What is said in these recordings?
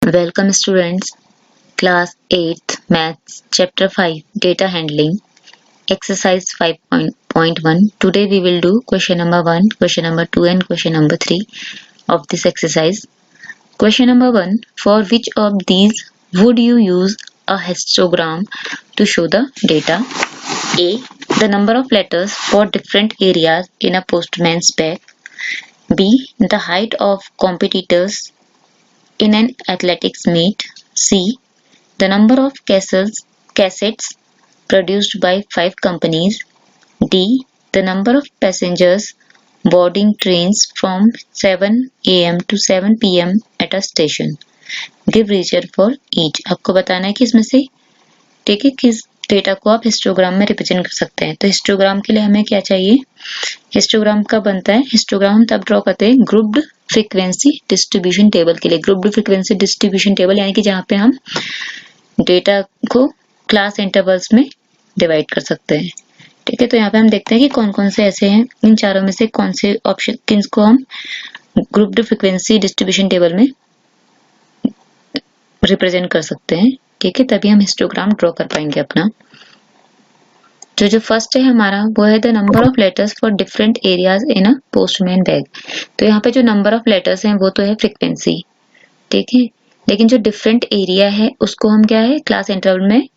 Welcome students, class 8th maths chapter 5 data handling exercise 5.1. Today we will do question number 1, question number 2 and question number 3 of this exercise. Question number 1, for which of these would you use a histogram to show the data? A, the number of letters for different areas in a postman's bag. B, the height of competitors in an athletics meet. C, the number of cassettes produced by 5 companies. D, the number of passengers boarding trains from 7 am to 7 pm at a station. Give reason for each. आपको बताना है कि इसमें से ठीक है किस data को आप हिस्टोग्राम में रिप्रेजेंट कर सकते हैं। तो हिस्टोग्राम के लिए हमें क्या चाहिए? हिस्टोग्राम का बनता है, हिस्टोग्राम हम तब ड्रॉ करते हैं ग्रुप्ड फ्रीक्वेंसी डिस्ट्रीब्यूशन टेबल के लिए। ग्रुप्ड फ्रीक्वेंसी डिस्ट्रीब्यूशन टेबल यानी कि जहाँ पे हम डेटा को क्लास इंटरवल्स में डिवाइड कर सकते हैं। ठीक है, तो यहाँ पे हम देखते हैं कि कौन कौन से ऐसे हैं, इन चारों में से कौन से ऑप्शन किनको हम ग्रुप्ड फ्रीक्वेंसी डिस्ट्रीब्यूशन टेबल में रिप्रेजेंट कर सकते हैं। ठीक है, तभी हम हिस्टोग्राम ड्रॉ कर पाएंगे अपना। जो फर्स्ट है हमारा वो है the number of letters for different areas in a postman bag. तो यहाँ पे जो नंबर ऑफ लेटर्स हैं वो तो है फ्रीक्वेंसी, ठीक है, लेकिन जो डिफरेंट एरिया है उसको हम क्या है क्लास इंटरवल में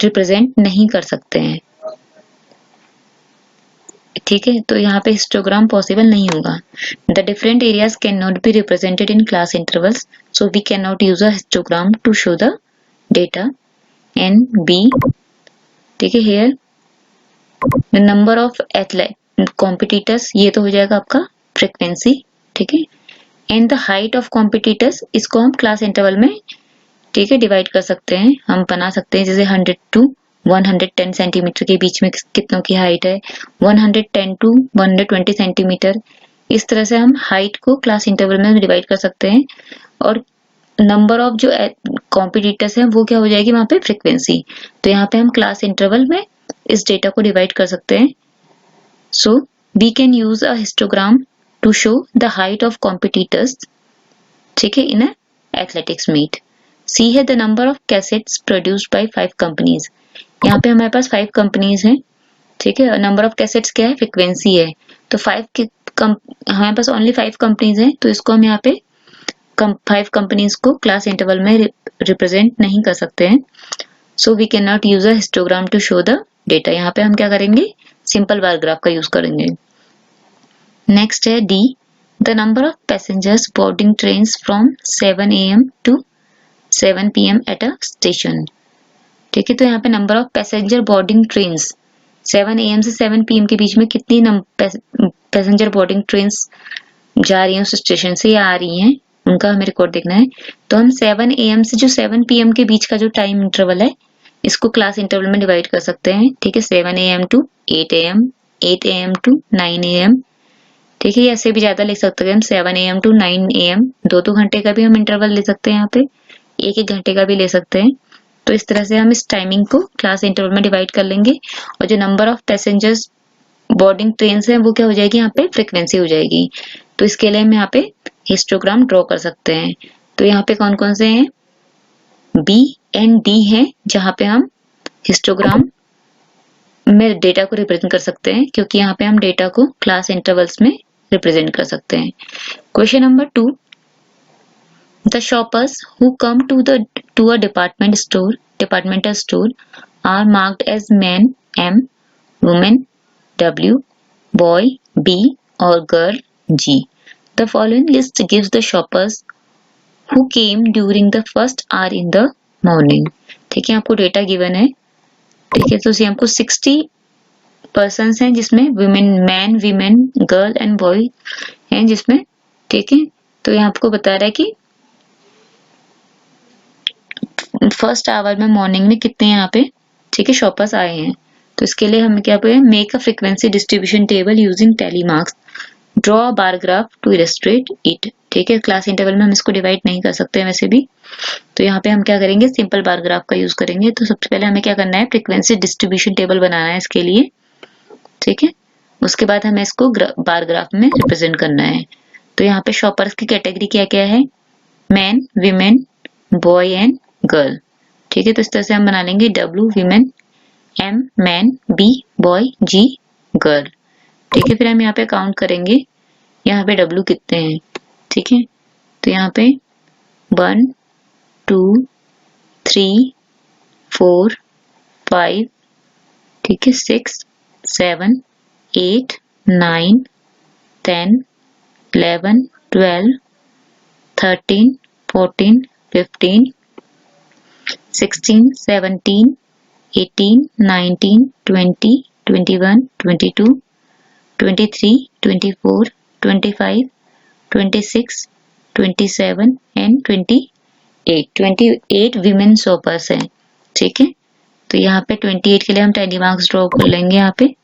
रिप्रेजेंट नहीं कर सकते हैं। ठीक है, तो यहाँ पे हिस्टोग्राम पॉसिबल नहीं होगा। The different areas can not be represented in class intervals, so we can not use a histogram to show the data. And B, ठीक है, here the number of athlete competitors, ये तो हो जाएगा आपका frequency. ठीक है, and the height of competitors, इसको हम क्लास इंटरवल में ठीक है डिवाइड कर सकते हैं। हम बना सकते हैं जैसे 100 टू 110 सेंटीमीटर के बीच में कितनों की हाइट है, 110 टू 120 सेंटीमीटर। इस तरह से हम हाइट को क्लास इंटरवल में डिवाइड कर सकते हैं। और नंबर ऑफ जो कॉम्पिटिटर्स हैं वो क्या हो जाएगी वहां पे फ्रीक्वेंसी। तो यहाँ पे हम क्लास इंटरवल में इस डेटा को डिवाइड कर सकते हैं। So we can use a histogram to show the height of competitors, ठीक है, in a athletics meet. C है the number of cassettes produced by 5 companies. यहाँ पे हमारे पास 5 कंपनीज हैं, ठीक है, नंबर ऑफ कैसेट्स क्या है, फ्रीक्वेंसी है। तो हमारे पास ओनली 5 कंपनीज हैं, तो इसको हम यहाँ पे 5 कंपनीज को क्लास इंटरवल में रिप्रेजेंट नहीं कर सकते हैं। So we can not use a histogram to show the data. यहाँ पे हम क्या करेंगे, सिंपल बार ग्राफ का यूज करेंगे। नेक्स्ट है D, the number of passengers boarding trains from 7 am to 7 pm at a station. ठीक है, तो यहाँ पे number of passenger boarding trains 7 am से 7 pm के बीच में कितनी पैसेंजर बोर्डिंग ट्रेन्स जा रही हैं उस स्टेशन से या आ रही हैं, उनका हमें रिकॉर्ड देखना है। तो हम 7 am से जो 7 pm के बीच का जो टाइम इंटरवल है इसको क्लास इंटरवल में डिवाइड कर सकते हैं। ठीक है, 7 am to 8 am, 8 am to 9 am। ठीक है, ऐसे भी ज्यादा लिख सकते हैं हम 7 am टू 9 am। 2-2 घंटे का भी हम इंटरवल ले सकते हैं, यहाँ पे 1-1 घंटे का भी ले सकते हैं। तो इस तरह से हम इस टाइमिंग को क्लास इंटरवल में डिवाइड कर लेंगे। और जो number of passengers boarding train है वो क्या हो जाएगी, यहाँ पे फ्रीक्वेंसी हो जाएगी। तो इसके लिए हम यहाँ पे हिस्टोग्राम ड्रॉ कर सकते हैं। तो यहाँ पे कौन कौन से हैं, बी एंड डी है, जहाँ पे हम हिस्टोग्राम में डेटा को रिप्रेजेंट कर सकते हैं, क्योंकि यहाँ पे हम डेटा को क्लास इंटरवल्स में रिप्रेजेंट कर सकते हैं। Question number 2, the shoppers who come to a departmental store are marked as man M, woman W, boy B or girl G. The following list gives the shoppers who came during the first hour in the morning. ठीक है, आपको data given है। ठीक है, तो हमको 60 persons हैं जिसमें man women girl and boy हैं जिसमें। ठीक है, तो यहाँ आपको बता रहा है कि फर्स्ट आवर में मॉर्निंग में कितने यहाँ पे ठीक है शॉपर्स आए हैं। तो इसके लिए हमें क्या पे make a frequency distribution table using tally marks, draw a bar graph to illustrate it. ठीक है, क्लास इंटरवल में हम इसको डिवाइड नहीं कर सकते हैं वैसे भी। तो यहाँ पे हम क्या करेंगे, सिंपल बार ग्राफ का यूज करेंगे। तो सबसे पहले हमें क्या करना है, फ्रीक्वेंसी डिस्ट्रीब्यूशन टेबल बनाना है इसके लिए। ठीक है, उसके बाद हमें इसको बार ग्राफ में रिप्रेजेंट करना है। तो यहाँ पे शॉपर्स की कैटेगरी क्या क्या है, man, women, boy and girl. ठीक है, तो इस तरह से हम बना लेंगे W women, M man, B boy, G girl. ठीक है, फिर हम यहाँ पे काउंट करेंगे यहाँ पे W कितने हैं। ठीक है, तो यहाँ पे 1 2 3 4 5, ठीक है, 6 7 8 9 10 11 12 13 14 15 16 17 18 19 20 21 22 23 24 25 26 27 एंड 28 विमेन शॉपर्स हैं। ठीक है, तो यहाँ पे 28 के लिए हम टेली मार्क्स ड्रॉ कर लेंगे यहाँ पे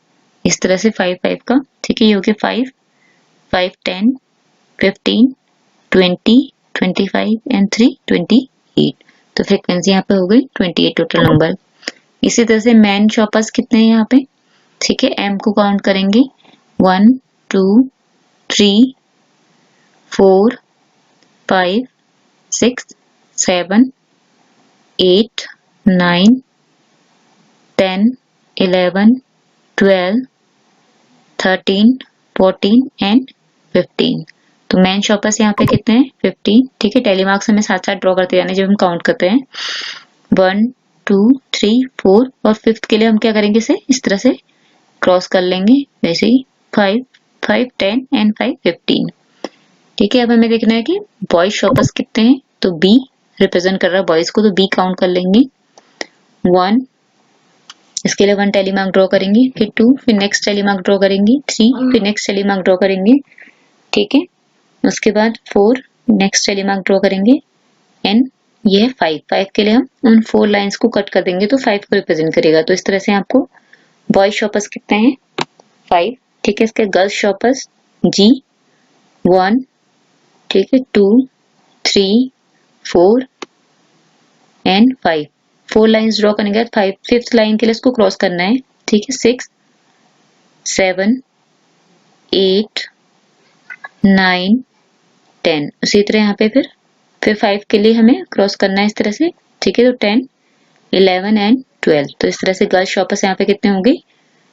इस तरह से 5 5 का। ठीक है, ये हो गया 5 5 10 15 20 25 एंड 3 28। तो फ्रीक्वेंसी यहाँ पे हो गई 28 टोटल नंबर। इसी तरह से मैन शॉपर्स कितने हैं यहाँ पे। ठीक है, एम को काउंट करेंगे 1 2 3 4 5 6 7 8 9 10 11 12 13 14 एंड 15। तो मैन शॉपर्स यहाँ पे कितने हैं 15। ठीक है, टेली मार्क्स हमें साथ साथ ड्रॉ करते जाने जब हम काउंट करते हैं 1 2 3 4 और 5th के लिए हम क्या करेंगे इसे इस तरह से क्रॉस कर लेंगे जैसे ही 5 5 10 एंड 5 15। ठीक है, अब हमें देखना है कि बॉयज शॉपर्स कितने हैं। तो बी रिप्रेजेंट कर रहा है बॉयज को, तो बी काउंट कर लेंगे 1, इसके लिए 1 टेली मार्क ड्रॉ करेंगे, फिर 2, फिर नेक्स्ट टेली मार्क ड्रॉ करेंगे, 3, फिर नेक्स्ट टेली मार्क ड्रॉ करेंगे। ठीक है, उसके बाद 4 नेक्स्ट टेली मार्क ड्रॉ करेंगे एंड ये है 5 5 के लिए हम उन 4 लाइंस को कट कर देंगे तो 5 को रिप्रेजेंट करेगा। तो इस तरह से आपको बॉयज शॉपर्स कितने हैं 5। ठीक है, इसके गर्ल्स शॉपर्स G 1, ठीक है, 2 3 4 एंड 5। 4 लाइंस ड्रॉ करने के बाद 5th लाइन के लिए इसको क्रॉस करना है। ठीक है, 6 7 8 9 10। उसी तरह यहाँ पे फिर 5 के लिए हमें क्रॉस करना है इस तरह से। ठीक है, तो 10 11 एंड 12। तो इस तरह से गर्ल्स शॉपर्स यहाँ पे कितने होंगे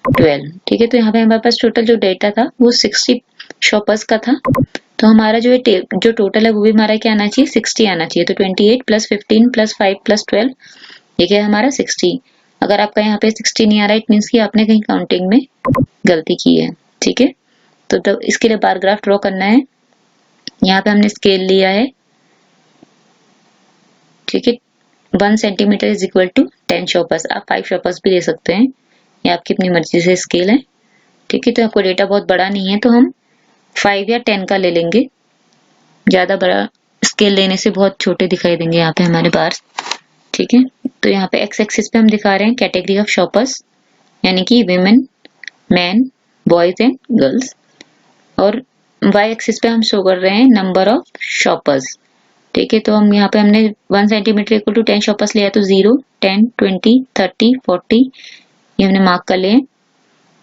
12। ठीक है, तो यहाँ पे हमारे पास टोटल जो डेटा था वो 60 शॉपर्स का था। तो हमारा जो जो टोटल है वो भी हमारा क्या आना चाहिए 60 आना चाहिए। तो 28 प्लस 15 प्लस 5 प्लस 12 ये क्या है हमारा 60। अगर आपका यहाँ पे 60 नहीं आ रहा है इट मीन्स कि आपने कहीं काउंटिंग में गलती की है। ठीक है, तो इसके लिए बार ग्राफ ड्रॉ करना है। यहाँ पे हमने स्केल लिया है। ठीक है, 1 centimetre is equal to 10 shoppers. आप 5 शॉपर्स भी ले सकते हैं, ये आपकी अपनी मर्जी से स्केल है। ठीक है, तो आपको डेटा बहुत बड़ा नहीं है तो हम 5 या 10 का ले लेंगे। ज्यादा बड़ा स्केल लेने से बहुत छोटे दिखाई देंगे यहाँ पे हमारे बार्स। ठीक है, तो यहाँ पे एक्स एक्सिस पे हम दिखा रहे हैं कैटेगरी ऑफ शॉपर्स यानी कि women, man, boys and girls, और वाई एक्सिस पे हम शो कर रहे हैं नंबर ऑफ शॉपर्स। ठीक है, तो हम यहाँ पे हमने 1 सेंटीमीटर इक्वल टू 10 शॉपर्स लिया तो 0 10 20 30 40 ये हमने मार्क कर लिए।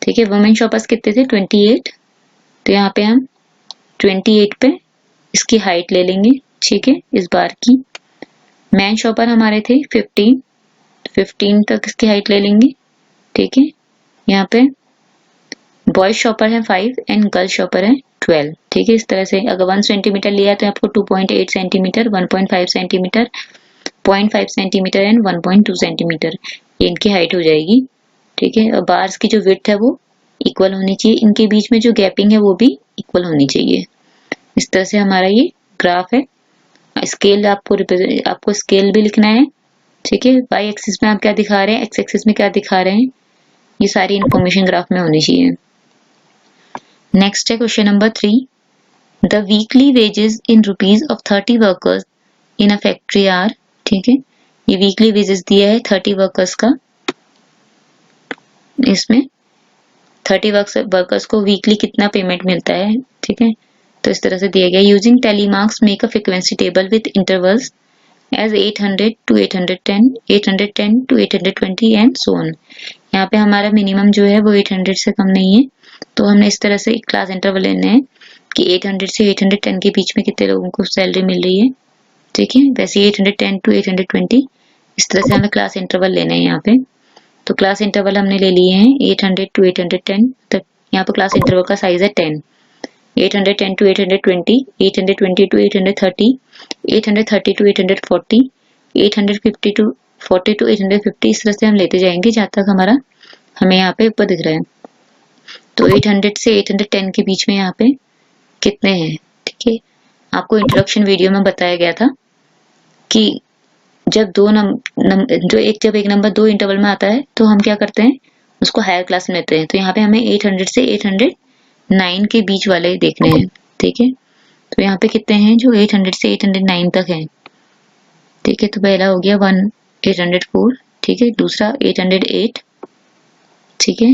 ठीक है, वुमेन शॉपर्स कितने थे 28। तो यहाँ पे हम 28 पे इसकी हाइट ले लेंगे। ठीक है, इस बार की मैन शॉपर हमारे थे 15 तक इसकी हाइट ले लेंगे। ठीक है, यहाँ पे बॉयज शॉपर है 5 एंड गर्ल शॉपर है 12। ठीक है, इस तरह से अगर 1 सेंटीमीटर लिया तो आपको 2.8 centimetre 1.5 centimetre 0.5 centimetre and 1.2 centimetre ये इनकी हाइट हो जाएगी। ठीक है, और बार्स की जो विड्थ है वो इक्वल होनी चाहिए, इनके बीच में जो गैपिंग है वो भी इक्वल होनी चाहिए। इस तरह से हमारा ये ग्राफ है। स्केल आपको स्केल भी लिखना है। ठीक है, वाई एक्सिस में आप क्या दिखा रहे हैं, एक्स एक्सिस में क्या दिखा रहे हैं, ये सारी इंफॉर्मेशन ग्राफ में होनी चाहिए। नेक्स्ट है question number 3। The weekly wages in rupees of 30 workers in a factory are. ठीक है, ये वीकली वेजेस दिया है 30 वर्कर्स का। इसमें 30 वर्कर्स को वीकली कितना पेमेंट मिलता है। ठीक है, तो इस तरह से दिया गया। Using tally marks make a frequency table with intervals as 800 to 810 810 to 820 and so on. यहाँ पे हमारा मिनिमम जो है वो 800 से कम नहीं है, तो हमने इस तरह से क्लास इंटरवल लेने हैं कि 800 से 810 के बीच में कितने लोगों को सैलरी मिल रही है। ठीक है। वैसे 810 to 820 इस तरह से हमें क्लास इंटरवल लेने हैं यहाँ पे। तो क्लास इंटरवल हमने ले लिए हैं 800 to 810 तक। यहाँ पे क्लास इंटरवल का साइज है 10। 810 to 820, 820 to 830, 830 to 840, 850 to 40 to 850 इस तरह से हम लेते जाएंगे जहाँ तक हमारा हमें यहाँ पे ऊपर दिख रहा है। तो 800 से 810 के बीच में यहाँ पे कितने हैं, ठीक है। आपको इंट्रोडक्शन वीडियो में बताया गया था कि जब जब एक नंबर दो इंटरवल में आता है तो हम क्या करते हैं, उसको हायर क्लास में लेते हैं। तो यहाँ पे हमें 800 से 809 के बीच वाले देखने हैं, ठीक है। तो यहाँ पे कितने हैं जो 800 से 809 तक हैं, ठीक है। तो पहला हो गया 804, ठीक है। दूसरा 808, ठीक है।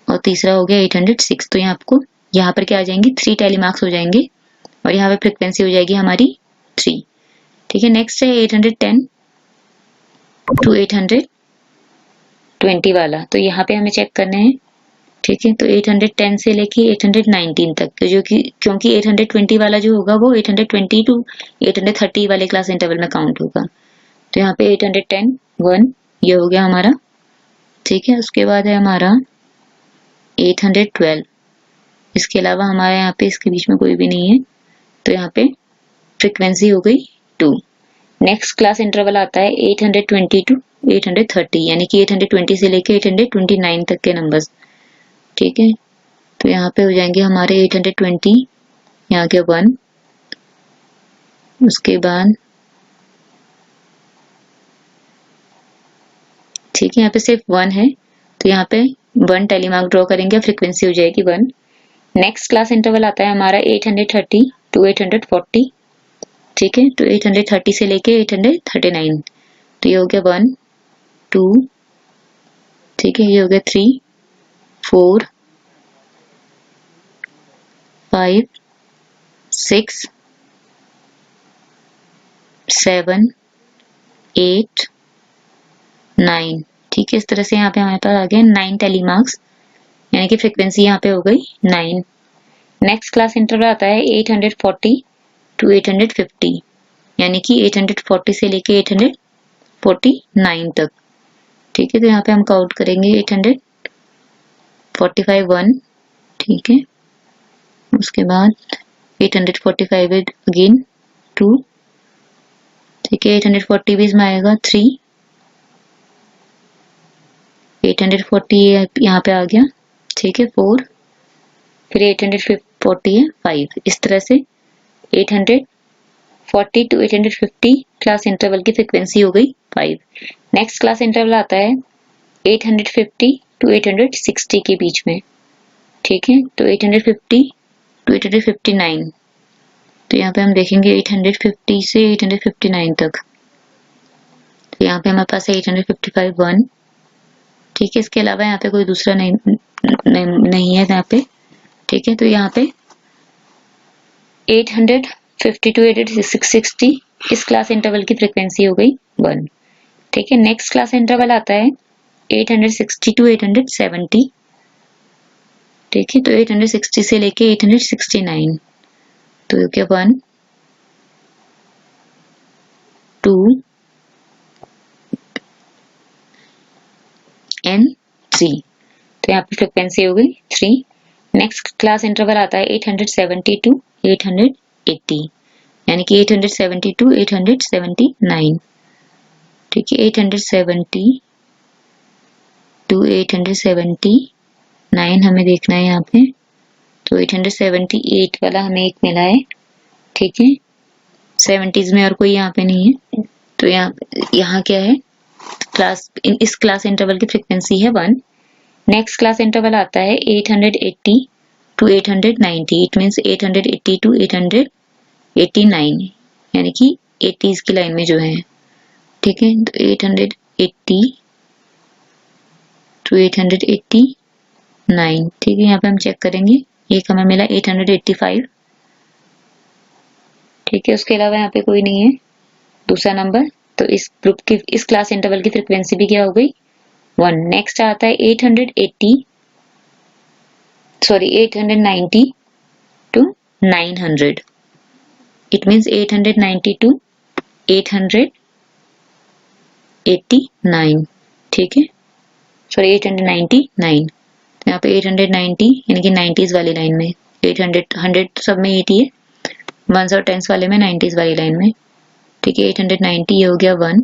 और तीसरा हो गया 806। तो यहाँ पर क्या आ जाएंगे, 3 टैली मार्क्स हो जाएंगे और यहाँ पे फ्रिक्वेंसी हो जाएगी हमारी 3, ठीक है। नेक्स्ट है 810 to 820 वाला। तो यहाँ पे हमें चेक करने हैं, ठीक है। तो 810 से लेके 819 तक, तो क्योंकि 820 वाला जो होगा वो 820 to 830 वाले क्लास इंटरवल में काउंट होगा। तो यहाँ पे 810 1 ये हो गया हमारा, ठीक है। उसके बाद है हमारा 812, इसके अलावा हमारे यहाँ पे इसके बीच में कोई भी नहीं है। तो यहाँ पे फ्रिक्वेंसी हो गई 2। नेक्स्ट क्लास इंटरवल आता है 820 to 830, यानी कि 820 से लेके 829 तक के नंबर्स, ठीक है। तो यहाँ पे हो जाएंगे हमारे 820, यहाँ के 1, उसके बाद ठीक है यहाँ पे सिर्फ 1 है। तो यहाँ पे 1 टैली मार्क ड्रॉ करेंगे, फ्रिक्वेंसी हो जाएगी 1। नेक्स्ट क्लास इंटरवल आता है हमारा 830 to 840, ठीक है। तो 830 से लेके 839, तो ये हो गया 1 2, ठीक है। ये हो गया 3 4 5 6 7 8 9, ठीक है। इस तरह से यहाँ पे हमारे पास आ गया 9 टैली मार्क्स, यानी कि फ्रिक्वेंसी यहाँ पे हो गई 9। नेक्स्ट क्लास इंटरवल आता है 840 to 850, यानी कि 840 से लेके 849 तक, ठीक है। तो यहाँ पे हम काउंट करेंगे 845 1, ठीक है। उसके बाद 845 अगेन 2, ठीक है। 840 भी इसमें आएगा 3, 840 यहाँ पे आ गया, ठीक है 4, फिर 840 है 5। इस तरह से 840 to 850 क्लास इंटरवल की फ्रिक्वेंसी हो गई 5। नेक्स्ट क्लास इंटरवल आता है 850 to 860 के बीच में, ठीक है। तो 850 to 859, तो यहाँ पे हम देखेंगे 850 से 859 तक। तो यहाँ पे हमारे पास है 855 1, ठीक है। इसके अलावा यहाँ पे कोई दूसरा नहीं है यहाँ पे, ठीक है। तो यहाँ पे 850 to 860 इस क्लास इंटरवल की फ्रिक्वेंसी हो गई 1, ठीक है। नेक्स्ट क्लास इंटरवल आता है 860 to 870, ठीक है। तो 860 से लेके 869, तो क्या 1 2 and 3, तो यहाँ पे फ्रिक्वेंसी हो गई 3। नेक्स्ट क्लास इंटरवल आता है 870 to 880, यानी कि 870 to 879, ठीक है। 870 to 879 हमें देखना है यहाँ पे। तो 878 वाला हमें एक मिला है, ठीक है। 70s में और कोई यहाँ पे नहीं है। तो यहाँ क्या है, इस क्लास इंटरवल की फ्रिक्वेंसी है 1। नेक्स्ट क्लास इंटरवल आता है 880 to 890, इट मीन्स 880 to 889, यानी कि 80s की लाइन में जो है, ठीक है। तो 880 to 889, ठीक है। यहाँ पे हम चेक करेंगे, एक हमें मिला 885, ठीक है। उसके अलावा यहाँ पे कोई नहीं है दूसरा नंबर। तो इस ग्रुप की इस क्लास इंटरवल की फ्रिक्वेंसी भी क्या हो गई 1। नेक्स्ट आता है 890 to 900, इट मीन्स 890 to 889, ठीक है, सॉरी 899, तो यहाँ पे 890 यानी कि 90s वाली लाइन में, 800 100 सब में 80 है, 1s और 10s वाले में 90s वाली लाइन में, ठीक है। 890 ये हो गया 1,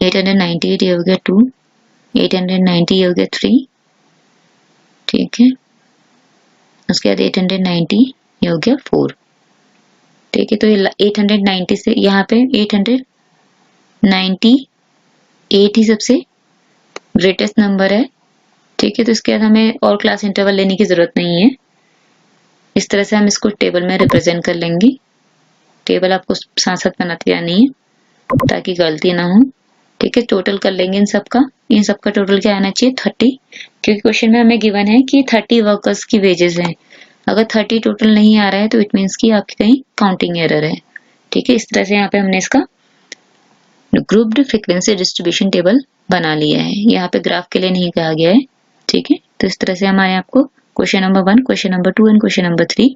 898 ये हो गया 2, 890 ये हो गया 3, ठीक है। उसके बाद 890 ये हो गया 4, ठीक है। तो ये 890 से यहाँ पे 898 ही सबसे ग्रेटेस्ट नंबर है, ठीक है। तो इसके बाद हमें और क्लास इंटरवल लेने की जरूरत नहीं है। इस तरह से हम इसको टेबल में रिप्रेजेंट कर लेंगे। टेबल आपको साथ साथ बनाते जानी है ताकि गलती ना हो, ठीक है। टोटल कर लेंगे इन सबका टोटल क्या आना चाहिए 30, क्योंकि क्वेश्चन में हमें गिवन है कि 30 वर्कर्स की वेजेस हैं। अगर 30 टोटल नहीं आ रहा है तो इट मीन्स कि आपकी कहीं काउंटिंग एरर है, ठीक है। इस तरह से यहाँ पे हमने इसका ग्रुप्ड फ्रीक्वेंसी डिस्ट्रीब्यूशन टेबल बना लिया है। यहाँ पे ग्राफ के लिए नहीं कहा गया है, ठीक है। तो इस तरह से हमारे आपको question number 1, question number 2 and question number 3